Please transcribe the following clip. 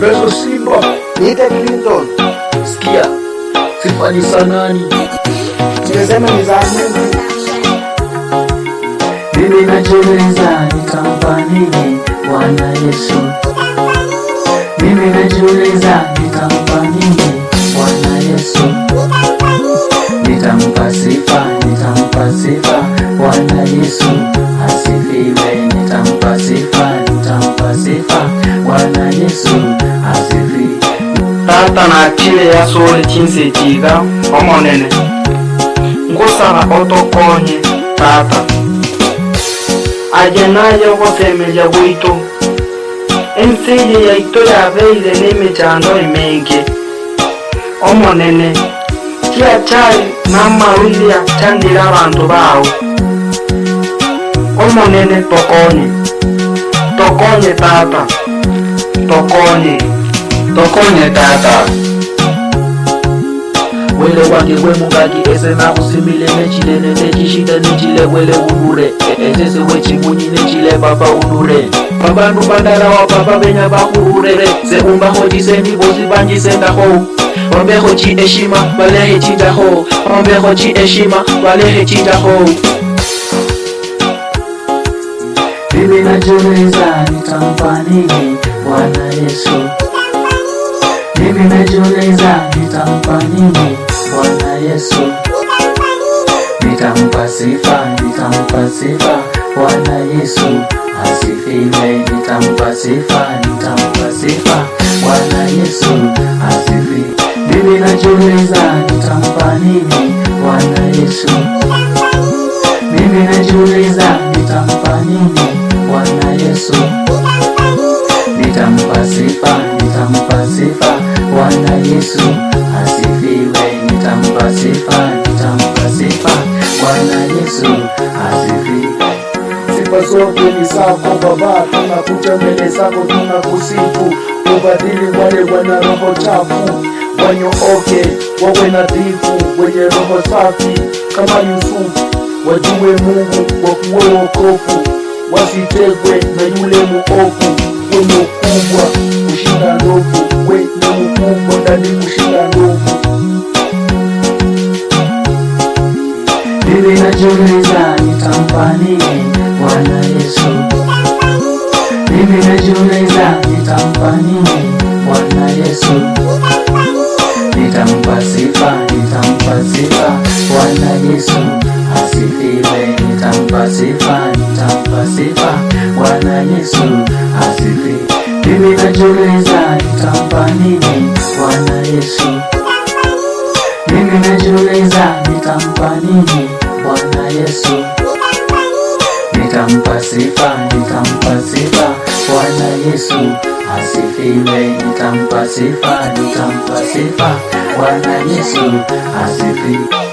Bezo Simba, niite Clinton. sikia, sifa ni sanani, Nimesema ni za Mungu. Mimi najiuliza nitampa nini Bwana Yesu. Mimi najiuliza nitampa nini Bwana Yesu. Nitampa sifa Bwana Yesu asifiwe. Nitampa sifa Bwana Yesu asifiwe. Tata na akile ya sole chinsetiga omonene ngusaba otokonye tata ajenaye gosemeja bwito enseye yaito yabeire n'emicando emenge omonene kiachari namawili achandira abantu bawo omonene tokonye tata tokonye tata. wele wange wemugagi ese na usimile nechile nechishida nechile wele unure ese wechimunyi nechile baba unure babandu bandara wa baba benya bakururere se umbaho jiseni bosi banjisendaho ombeho chi eshima balehe chidaho ombeho chi eshima balehe chidaho. Mimi najiuliza nitampa nini Bwana Yesu. Mimi najiuliza nitampa nini Bwana Yesu. Nitampa sifa Bwana Yesu asifiwe. Nitampa sifa Bwana Yesu asifiwe. Mimi najiuliza nitampa nini Bwana Yesu. Mimi najiuliza nitampa nini Bwana Yesu. Nitampa sifa Bwana Yesu asifiwe. Nitampa sifa Bwana Yesu asifiwe. Sifa zote ni zako Baba, tunakuja mbele zako tunakusifu. Ubadili wale wana roho chafu wanyooke, wawe nadhifu, wenye roho safi kama Yusufu. Wajue Mungu wakuwe wokovu, wasitegwe na yule muovu. Wenye ukubwa kushinda ndovu, wenye ukubwa ndani kushinda ndovu. Mimi najiuliza nitampa nini Bwana Yesu. Mimi najiuliza nitampa nini Bwana Yesu. Nitampa sifa Bwana Yesu asifiwe. Nitampa sifa Bwana Yesu asifiwe. Mimi najiuliza nitampa nini Bwana Yesu. Mimi najiuliza nitampa nini Bwana Yesu. Nitampa sifa Bwana Yesu asifiwe. Nitampa sifa Bwana Yesu asifiwe.